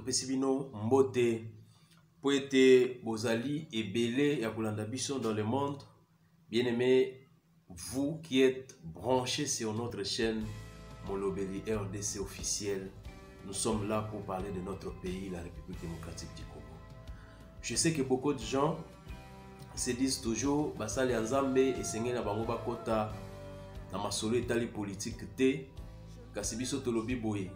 topesi bino mbote po ete bozali ebele ya kolanda biso dans le monde. Bien aimé, vous qui êtes branchés sur notre chaîne Molobeli RDC officiel, nous sommes là pour parler de notre pays, la République démocratique du Congo. Je sais que beaucoup de gens se disent toujours basali Nzambe esengeli na bango bakota na masolo etali politique te, kasi biso tolobi boye.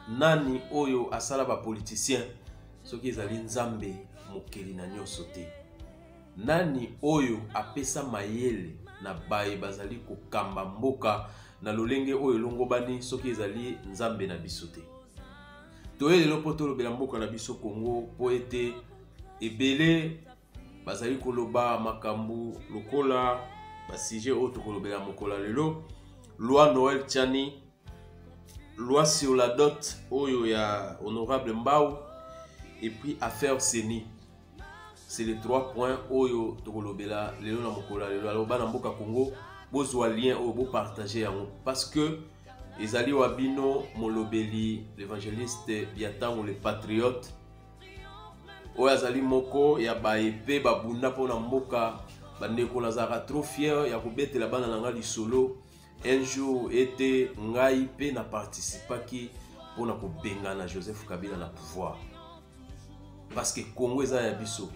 Nani oyo asala ba politicien soki ezali Nzambe mokeli na nyonso te? Nani oyo apesa mayele na baye bazali kokamba mboka na lolenge oyo longobani soki ezali Nzambe na biso te? Toye lelo po tolobela mboka na biso Congo po ete ebele bazali koloba makambu lokola basije oyo tokolobela mokola lelo, loi Noël Tchani, loi sur la dot oyo ya honorable Mbao, et puis affaire Seni. C'est les 3 points oyo tokolobela lelo na mokola lelo. Alors bana mboka Congo bozwa lien oyo bo partager yango parce que ezali wabino molobeli l'évangéliste Biatango le patriote oyo azali moko ya baepe babunda pona mboka bandeko nazaka trop fier ya kobetela bana nanga lisolo. Un jour ete ngai pe na participaki pona kobengana Joseph Kabila na pouvoir parce que Congo eza ya biso.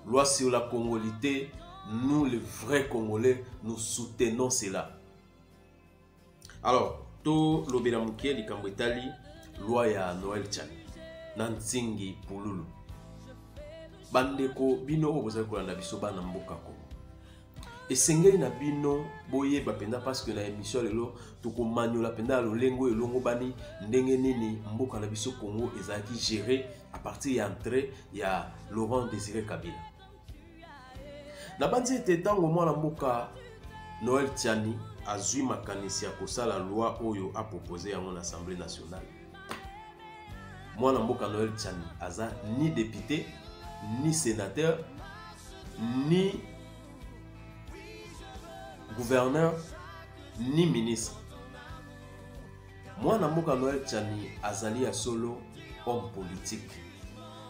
Loi sur la congolité, nous les vrais Congolais, nous soutenons cela. Alors, to lobela mukie likambo etali loi ya Noël Tchani na Nzingi Pululu. Bandeko bino oyo bozali kolanda biso bana mboka Congo. Esengeli na bino boyeba penda parce que na émission lelo tokomanyola penda lolengo elongo bani ndenge nini mboka na biso Congo ezalaki géré à partir ya entrée ya Laurent Désiré Kabila. Na bandi ete tango mwana mboka Noël Tchani azwi makanisi ya kosala loi oyo a proposé yango na Assemblée nationale. Mwana mboka Noël Tchani aza ni député, ni sénateur, ni gouverneur, ni ministre. Mwana mboka Noël Tchani azali ya solo homme politique.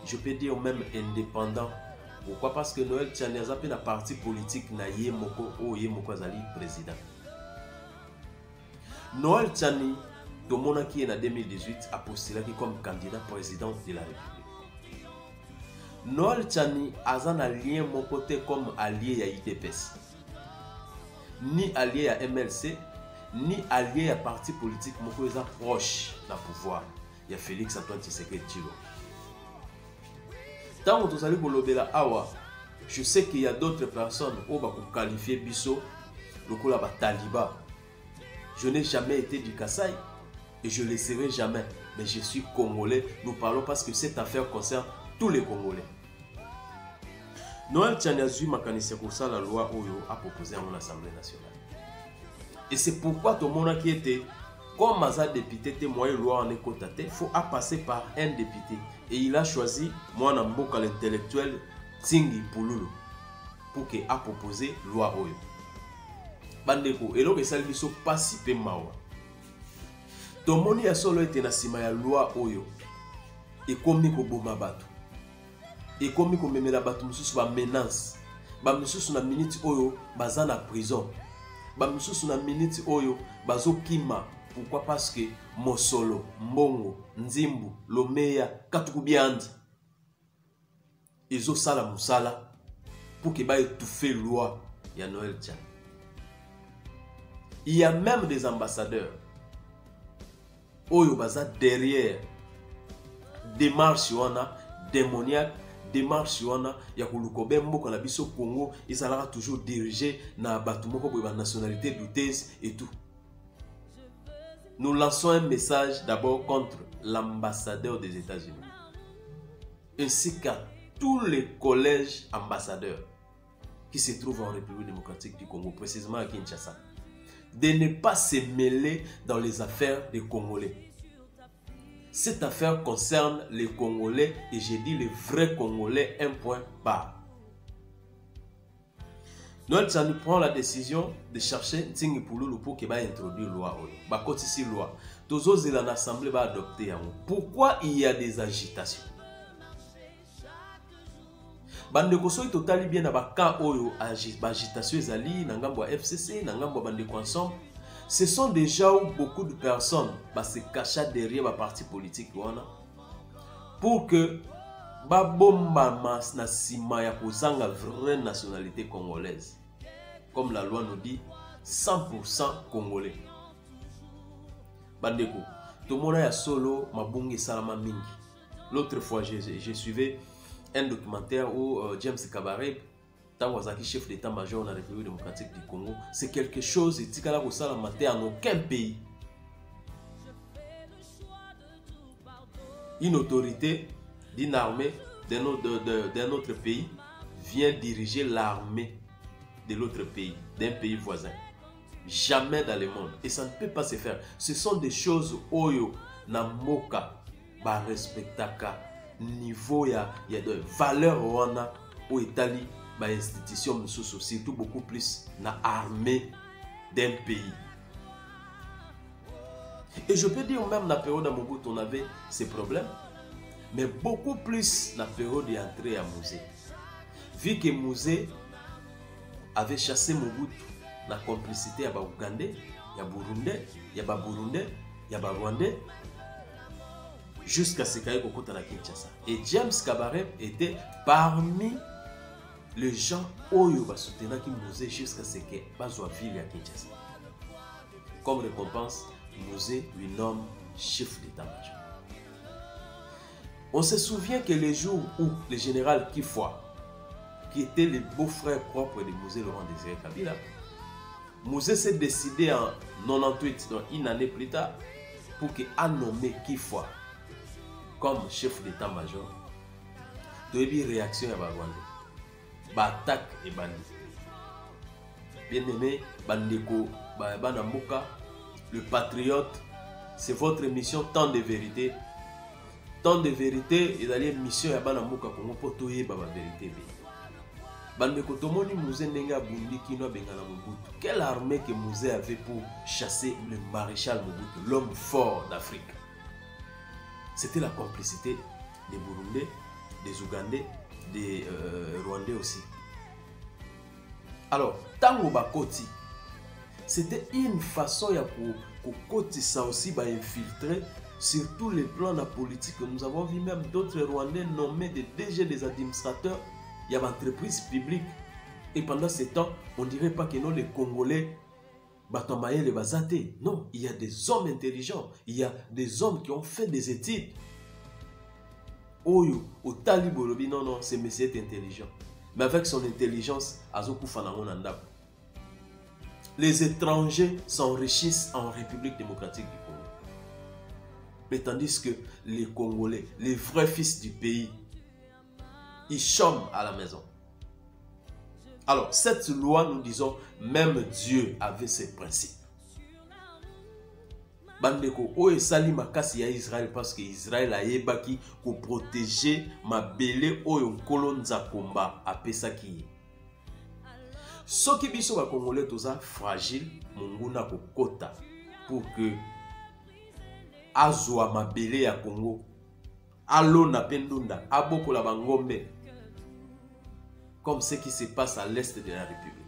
Je peux dire même indépendant. Pourquoi? Parce que Noël Tchani a un parti politique na ye moko o ye moko azali président. Noël Tchani, tout le monde qui est en 2018 a postulé comme candidat président de la République. Noël Tchani a un allié mon côté comme allié à IDPS. Ni allié à MLC, ni allié à parti politique moko eza proche na pouvoir. Il y a Félix Antoine Tshisekedi Tshilombo. Tant que vous allez kolobela awa, je sais qu'il y a d'autres personnes qui vont qualifier biso lokola ba taliba. Je n'ai jamais été du Kasaï et je ne le serai jamais. Mais je suis congolais. Nous parlons parce que cette affaire concerne tous les Congolais. Noël Tchani a eu makanisi kosa la loi oyo a proposé à mon Assemblée nationale. Et c'est pourquoi tout le monde qui était comme Maza député témoin loi en écotate, il faut passer par un député. Et il a choisi moi Mboka l'intellectuel Nzingi Pululu pour qu'il a proposé loi oyo. Bandeko, et donc ça lui sont pas si peu mawa. Tomoni a solo été na sima ya loi oyo. Et comme ko boma batu. Et comme ko memela batu mususu ba menace. Ba mususu na minute oyo baza na prison. Ba mususu na minute oyo bazo kima. Pourquoi? Parce que Mosolo, Mbongo, Nzimbu, Lomeya, Katukubiandi, ils ont sala musala pour que ba étouffer loi ya Noël Tchani. Il y a même des ambassadeurs oyo baza derrière démarche wana démoniaque, démarche wana ya kulukobe mboka na biso Congo, ils allaient toujours diriger na batu moko boye ba nationalité douteuse et tout. Nous lançons un message d'abord contre l'ambassadeur des États-Unis, ainsi qu'à tous les collèges ambassadeurs qui se trouvent en République démocratique du Congo, précisément à Kinshasa, de ne pas se mêler dans les affaires des Congolais. Cette affaire concerne les Congolais et j'ai dit les vrais Congolais, un point barre. Noël Tchani prend la décision de chercher Nzingi Pululu pour qu'il va introduire loi. Bah, ici loi. Tozo et l'Assemblée va adopter. Pourquoi il y a des agitations? Bandeko soki totali bien na baka oyo agitation ezali na ngambo ya FCC na ngambo bandeko ensemble, ce sont déjà où beaucoup de personnes se cachent derrière ba parti politique wana pour que ba bomba mas na sima ya kozanga vraie nationalité congolaise, comme la loi nous dit 100% congolais. Bandeko tomona ya solo mabungi salama mingi. L'autre fois je suivais un documentaire où James Kabarebe, chef d'état-major de la République démocratique du Congo, c'est quelque chose et tikala ko sala maté en aucun pays. Une autorité d'une armée d'un autre pays vient diriger l'armée de l'autre pays, d'un pays voisin. Jamais dans le monde. Et ça ne peut pas se faire. Ce sont des choses oyo na moka ba respectaka niveau ya de valeur wana au Italie ba institution mususu, surtout beaucoup plus na armée d'un pays. Et je peux dire même la période à Mobutu on avait ces problèmes, mais beaucoup plus la période d'entrée à Musée. Vu que Musée avait chassé Mobutu la complicité ya ba Ougandais, ya Burundais, ya ba Burundais, ya ba Rwandais, jusqu'à ce qu'il y ait à Kinshasa. Et James Kabarebe était parmi les gens qui va soutenir qui Musée jusqu'à ce qu'il soit ville à Kinshasa. Comme récompense, Musée lui nomme chef d'état-major. On se souvient que le jour où le général Kifwa, qui était le beau-frère propre de Musée Laurent Désiré Kabila, Musée s'est décidé en 98, donc une année plus tard, pour qu'il a nommé Kifwa comme chef d'état-major. Il y a une réaction à Rwanda. Attaque et bandi. Bien aimé, Bandeko, Banamuka, le patriote, c'est votre mission, tant de vérité. Tant de vérité, et d'aller mission à Banamuka pour tout y la vérité. Bandeko Tomoni Musée Nenga Bundi Kino Bengala Mobutu. Quelle armée que Musée avait pour chasser le maréchal Mobutu, l'homme fort d'Afrique? C'était la complicité des Burundais, des Ougandais, des Rwandais aussi. Alors, Tango Bakoti, c'était une façon pour Koti ça aussi infiltrer sur tous les plans de la politique. Nous avons vu même d'autres Rwandais nommés des DG, des administrateurs. Il y a entreprises publiques. Et pendant ce temps, on ne dirait pas que non, les Congolais, les Bazaté. Non, il y a des hommes intelligents. Il y a des hommes qui ont fait des études. Oyo, au Talibolobi, non, non, c'est monsieur est intelligent. Mais avec son intelligence, Azoku Fanangonanda. Les étrangers s'enrichissent en République démocratique du Congo. Mais tandis que les Congolais, les vrais fils du pays, ils chôment à la maison. Alors, cette loi, nous disons, même Dieu avait ses principes. Bandeko, oye sali makasi ya Israël parce que Israël a yebaki pour protéger ma belé oyo kolonza komba apesaki. Soki biso ba Congolais toza fragile, munguna kokota pour que azwa ma belé ya Congo, alo na pendunda, aboko la bangombe. Comme ce qui se passe à l'est de la République.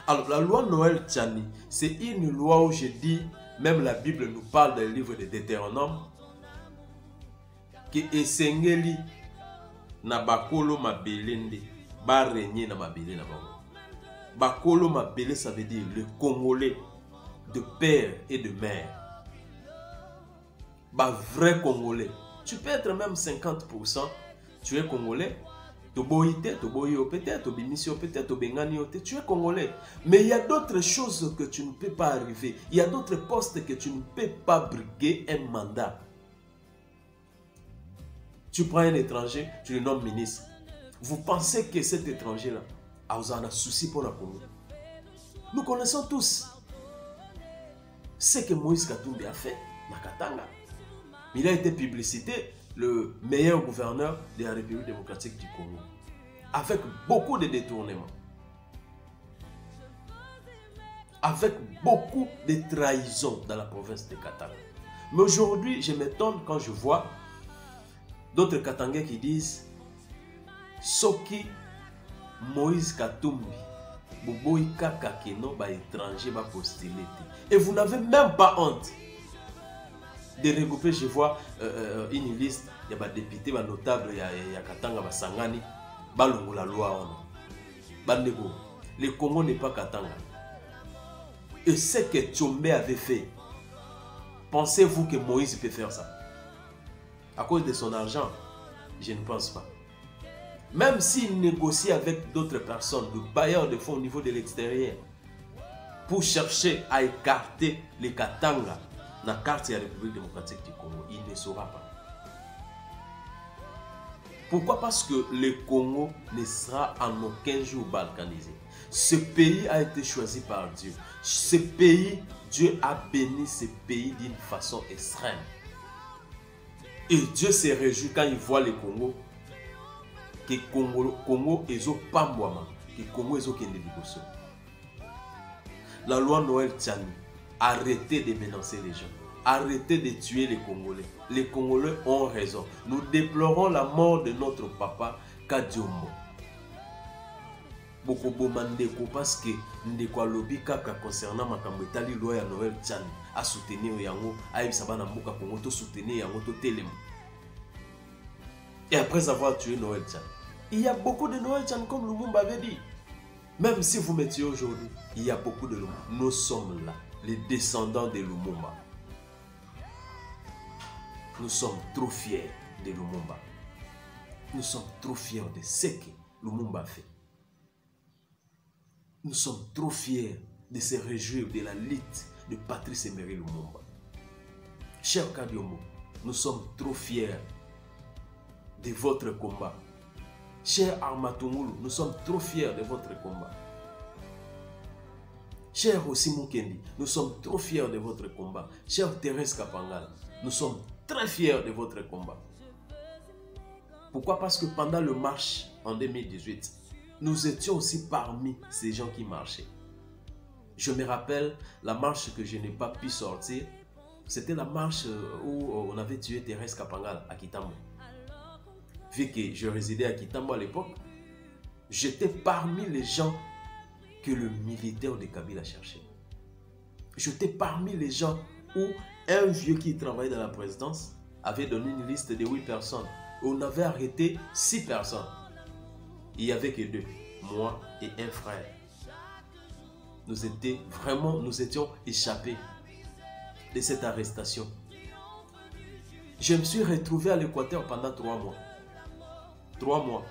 Alors, la loi Noël Tchani, c'est une loi où je dis, même la Bible nous parle dans le livre de Deutéronome, que Esengeli na bakolo mabelende, ba régner na mabele na bango. Bakolo mabele, ça veut dire le Congolais de père et de mère. Ba vrai Congolais. Tu peux être même 50%, tu es Congolais. Toboïté, toboïo peut-être, tobimisio peut-être, tobenganio, tu es Congolais. Mais il y a d'autres choses que tu ne peux pas arriver. Il y a d'autres postes que tu ne peux pas briguer un mandat. Tu prends un étranger, tu le nommes ministre. Vous pensez que cet étranger-là a un souci pour la Congo? Nous connaissons tous ce que Moïse Katumbi a fait, Nakatanga. Il a été publicité le meilleur gouverneur de la République démocratique du Congo, avec beaucoup de détournements, avec beaucoup de trahisons dans la province de Katanga. Mais aujourd'hui, je m'étonne quand je vois d'autres Katangais qui disent Soki Moïse Katumbi, Boboï Kaka Keno, ba étranger, ba postulé. Et vous n'avez même pas honte de regrouper. Je vois une liste, il y a des députés, des notables, il y a Katanga, Sangani, Balongo la loi. Bandeko, le Congo n'est pas Katanga. Et ce que Tchombe avait fait, pensez-vous que Moïse peut faire ça? À cause de son argent? Je ne pense pas. Même s'il négocie avec d'autres personnes, de bailleurs de fonds au niveau de l'extérieur, pour chercher à écarter les Katanga dans la carte de la République démocratique du Congo, il ne saura pas. Pourquoi? Parce que le Congo ne sera en aucun jour balkanisé. Ce pays a été choisi par Dieu. Ce pays, Dieu a béni ce pays d'une façon extrême. Et Dieu se réjouit quand il voit le Congo, que Congo est au Pambouama, que Congo est au Kendeliboso. La loi Noël Tchani, arrêtez de menacer les gens. Arrêtez de tuer les Congolais. Les Congolais ont raison. Nous déplorons la mort de notre papa Kadiombo. Bokobo Mandeko parce que Ndeko alobi kaka concernant makambo etali loi ya Noël Tchani a soutenir yango ayebisa bana mboka Congo to soutenir yango to telema. Et après avoir tué Noël Tchani, il y a beaucoup de Noël Tchani comme Lumumba avait dit. Même si vous me tuez aujourd'hui, il y a beaucoup de Lumumba. Nous sommes là, les descendants de Lumumba. Nous sommes trop fiers de Lumumba. Nous sommes trop fiers de ce que Lumumba fait. Nous sommes trop fiers de se réjouir de la lutte de Patrice Emery Lumumba. Cher Kadiombo, nous sommes trop fiers de votre combat. Cher Armatungulu, nous sommes trop fiers de votre combat. Cher Osimu Kendi, nous sommes trop fiers de votre combat. Cher Thérèse Kapangala, nous sommes très fiers de votre combat. Pourquoi? Parce que pendant le marche en 2018, nous étions aussi parmi ces gens qui marchaient. Je me rappelle la marche que je n'ai pas pu sortir. C'était la marche où on avait tué Thérèse Kapangala à Kitambo. Vu que je résidais à Kitambo à l'époque, j'étais parmi les gens que le militaire de Kabila cherchait. J'étais parmi les gens où un vieux qui travaillait dans la présidence avait donné une liste de 8 personnes. On avait arrêté 6 personnes. Il n'y avait que 2, moi et un frère. Nous étions échappés de cette arrestation. Je me suis retrouvé à l'Équateur pendant 3 mois. 3 mois.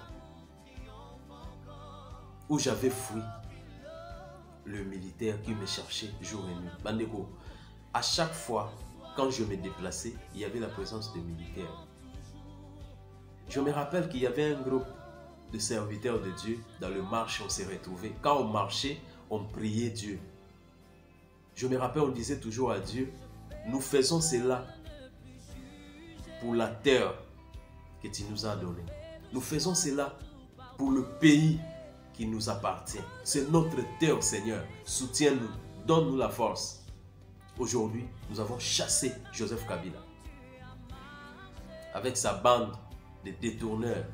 Où j'avais fui le militaire qui me cherchait jour et nuit. Bandeko, à chaque fois, quand je me déplaçais, il y avait la présence de militaires. Je me rappelle qu'il y avait un groupe de serviteurs de Dieu. Dans le marche, on s'est retrouvés. Quand on marchait, on priait Dieu. Je me rappelle, on disait toujours à Dieu, nous faisons cela pour la terre que tu nous as donnée. Nous faisons cela pour le pays qui nous appartient. C'est notre terre, Seigneur. Soutiens-nous, donne-nous la force. Aujourd'hui, nous avons chassé Joseph Kabila avec sa bande de détourneurs.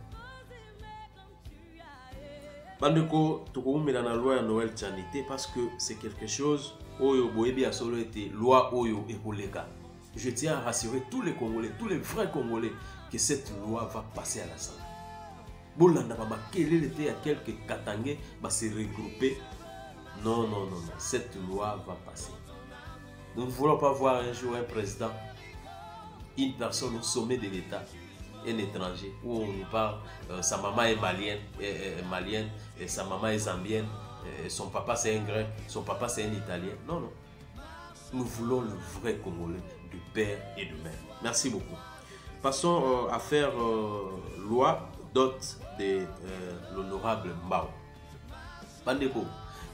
Bandeko, tokoumela na loi ya Noël Tchani parce que c'est quelque chose oyo boyebi ya solo été loi oyo ekoleka. Je tiens à rassurer tous les Congolais, tous les vrais Congolais, que cette loi va passer à l'Assemblée. Bolanda ba makelele te ya quelques Katangais va se regrouper. Non, non, non, non, cette loi va passer. Nous ne voulons pas voir un jour un président, une personne au sommet de l'État, un étranger, où on nous parle, sa maman est malienne, et sa maman est zambienne, son papa c'est un grec, son papa c'est un italien. Non, non. Nous voulons le vrai Congolais, du père et de mère. Merci beaucoup. Passons à faire loi dot de l'honorable Mbao. Bandeko,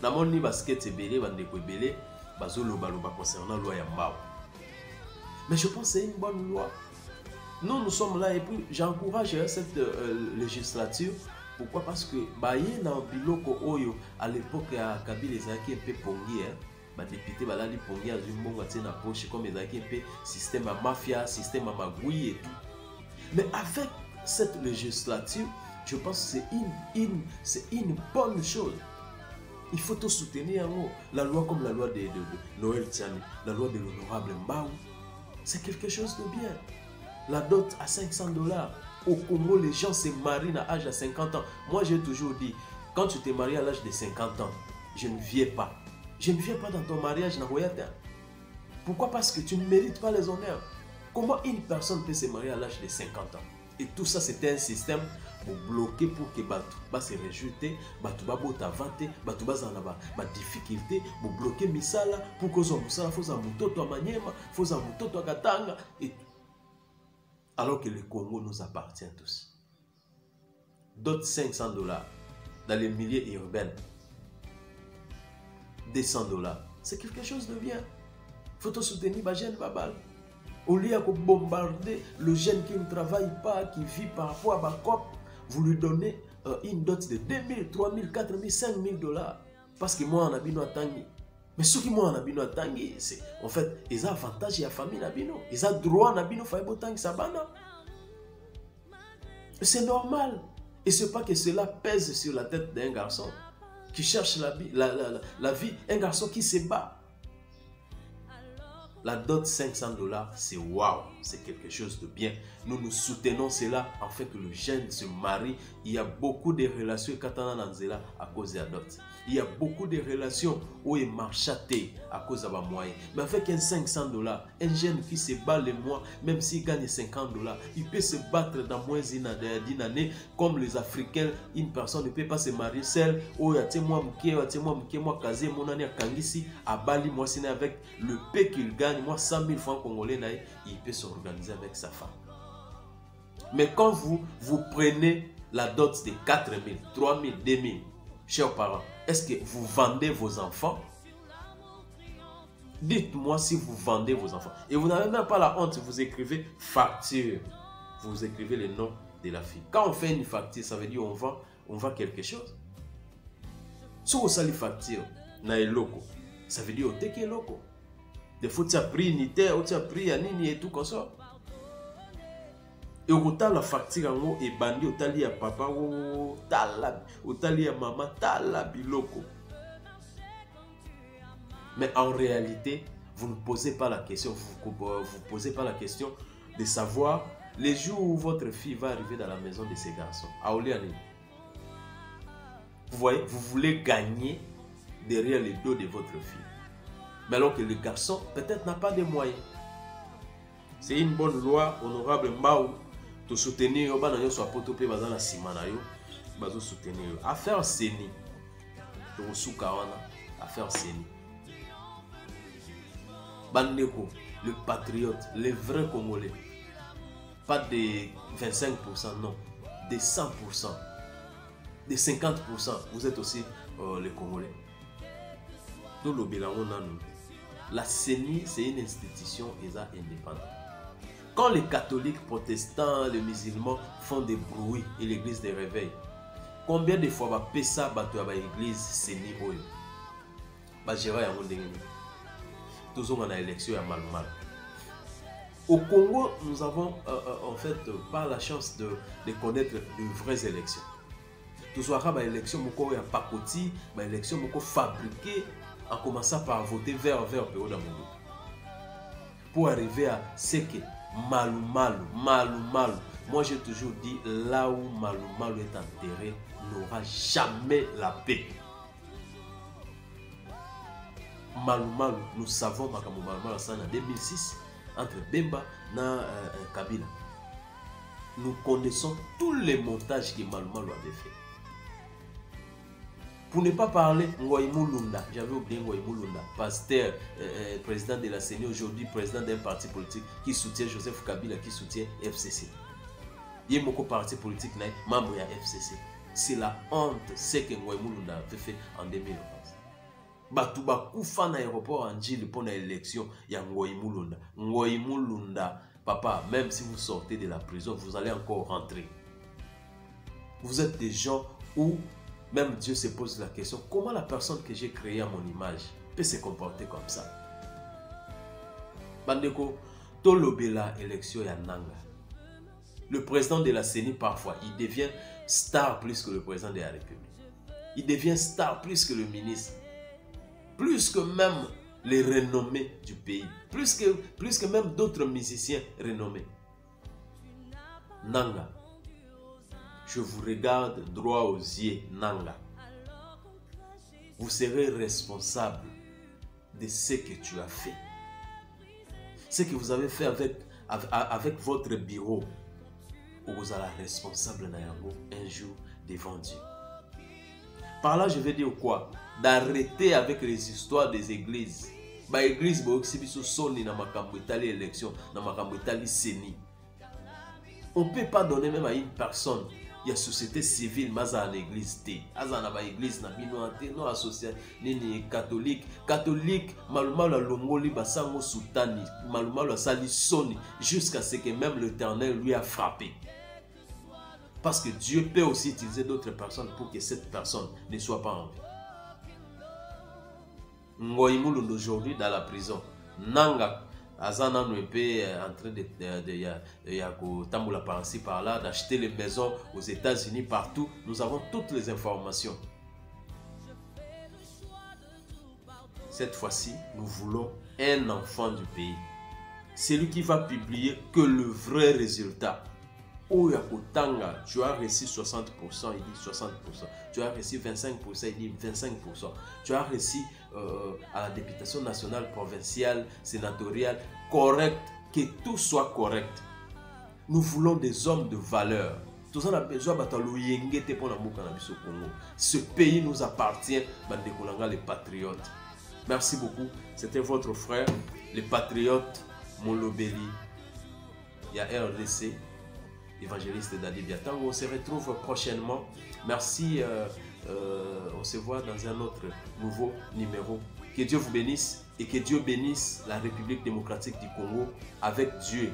namoni basket ebele, bandeko ebele, bazoloba concernant la loi ya Mbao. Mais je pense que c'est une bonne loi. Nous sommes là et puis j'encourage cette législature. Pourquoi? Parce que Baye na biloko oyo à l'époque à Kabila ezaki un peu pongi. député balali pongi à Zumbongo na poche comme ezaki un peu système à mafia, système à magouille et tout. Mais avec cette législature, je pense que c'est une bonne chose. Il faut tout soutenir. La loi comme la loi de Noël Tiani, la loi de l'honorable Mbaou, c'est quelque chose de bien. La dot à $500. Au Congo, les gens se marient à l'âge de 50 ans. Moi, j'ai toujours dit, quand tu te maries à l'âge de 50 ans, je ne viens pas. Je ne viens pas dans ton mariage, Nagoyata. Pourquoi? Parce que tu ne mérites pas les honneurs. Comment une personne peut se marier à l'âge de 50 ans? Et tout ça, c'était un système pour bloquer, pour que Batou se rejeter, Batou bota vanter, Batou ba difficulté, pour bloquer Misala, pour que son Misala fasse un mutoto à Maniema, fasse un mutoto à Katanga. Et alors que le Congo nous appartient tous. D'autres $500 dans les milieux urbains, des $100, c'est quelque chose de bien. Il faut soutenir les jeunes babal. Au lieu de bombarder le jeune qui ne travaille pas, qui vit par rapport à Bacop, vous lui donnez une dot de 2 000, 3 000, 4 000, 5 000 $. Parce que moi, on a bien attendu. Mais ceux qui m'ont bien attendu, c'est en fait, ils ont avantage à la famille, ils ont droit à la famille. C'est normal. Et ce n'est pas que cela pèse sur la tête d'un garçon qui cherche la vie, un garçon qui se bat. La dot $500, c'est waouh, c'est quelque chose de bien. Nous nous soutenons cela en fait que le jeune se marie. Il y a beaucoup de relations à cause de la dot. Il y a beaucoup de relations où il marche à cause de la moyenne. Mais avec un $500, un jeune qui se bat le mois, même s'il gagne $50, il peut se battre dans moins d'une année. Comme les Africains, une personne ne peut pas se marier seule. Oh, avec le peu qu'il gagne, moi 100 000 francs congolais, il peut s'organiser avec sa femme. Mais quand vous prenez la dot de 4 000, 3 000, 2 000, chers parents, est-ce que vous vendez vos enfants? Dites-moi si vous vendez vos enfants. Et vous n'avez même pas la honte, vous écrivez facture. Vous écrivez le nom de la fille. Quand on fait une facture, ça veut dire on vend quelque chose. Si vous avez une facture, ça veut dire que vous loco. Des fois, tu as pris unitaire, tu as pris anini et tout comme ça. Et au la facture et bandi au tali à papa ou tali à maman biloko. Mais en réalité, vous ne posez pas la question, vous posez pas la question de savoir les jours où votre fille va arriver dans la maison de ces garçons. Vous voyez, vous voulez gagner derrière le dos de votre fille. Mais alors que le garçon peut-être n'a pas de moyens. C'est une bonne loi, honorable Mbaou. To soutenir bana yo so poto pe bazana simana yo bazo soutenir affaire seni to suka wana affaire seni bandeko le patriote le vrai congolais pas de 25% non de 100% de 50% vous êtes aussi les congolais tout le bilan la CENI c'est une institution indépendante. Quand les catholiques, protestants, les musulmans font des bruits et l'église des réveils, combien de fois va pesa bato à l'église seni oyo? Ba gérer ya mondenge. Tous on a élection à mal. Au Congo, nous avons en fait pas la chance de connaître de vraies élections. Tous on a élection moko ya pakoti, ba élection moko fabriquée en commençant par voter vers Péo d'Amondo. Pour arriver à ce que Malou. Moi j'ai toujours dit, là où Malou est enterré, n'aura jamais la paix. Malou, nous savons Makamou Malou en 2006, entre Bemba et Kabila. Nous connaissons tous les montages que Malou avait fait. Pour ne pas parler, Ngoï Moulunda, j'avais oublié Ngoï Moulunda, pasteur, président de la CENI, aujourd'hui président d'un parti politique qui soutient Joseph Kabila, qui soutient FCC. Il y a beaucoup de partis politiques, membre de FCC. C'est la honte, ce que Ngoï Moulunda avait fait en 2011. Batouba Koufa na aéroport en Djili pour l'élection, il y a Ngoï Moulunda. Ngoï Moulunda, papa, même si vous sortez de la prison, vous allez encore rentrer. Vous êtes des gens où même Dieu se pose la question, comment la personne que j'ai créée à mon image peut se comporter comme ça. Bandeko, tolobela élection ya nanga. Le président de la CENI, parfois, il devient star plus que le président de la République. Il devient star plus que le ministre. Plus que même les renommés du pays. Plus que même d'autres musiciens renommés. Nanga, je vous regarde droit aux yeux, Nanga. Vous serez responsable de ce que tu as fait. Ce que vous avez fait avec votre bureau. Vous allez responsable un jour devant Dieu. Par là, je vais dire quoi? D'arrêter avec les histoires des églises. Ba église bo exibiso soni na makambo etali élection, na makambo etali CENI. On ne peut pas donner même à une personne, il y a société civile, mais à l'église té. Azana ba église na binoate, non associé ni catholique, maluma la longoli basango soutani, maluma la sali soni jusqu'à ce que même l'Éternel lui a frappé. Parce que Dieu peut aussi utiliser d'autres personnes pour que cette personne ne soit pas en vie. Ngoïmoulou d'aujourd'hui dans la prison. Nanga, Azana nous est en train de tamboula par-ci par-là, d'acheter les maisons aux États-Unis, partout. Nous avons toutes les informations. Cette fois-ci, nous voulons un enfant du pays. Celui qui va publier que le vrai résultat. Oyakotanga, tu as reçu 60%, il dit 60%. Tu as reçu 25%, il dit 25%. Tu as reçu à la députation nationale, provinciale, sénatoriale, correct, que tout soit correct. Nous voulons des hommes de valeur. Tout ça, on a besoin de ce pays nous appartient, les patriotes. Merci beaucoup. C'était votre frère, les patriotes, Molobeli. Il y a RDC. Évangéliste Dadi Biatango. On se retrouve prochainement. Merci. On se voit dans un autre nouveau numéro. Que Dieu vous bénisse et que Dieu bénisse la République démocratique du Congo. Avec Dieu,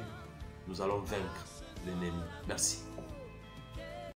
nous allons vaincre l'ennemi. Merci.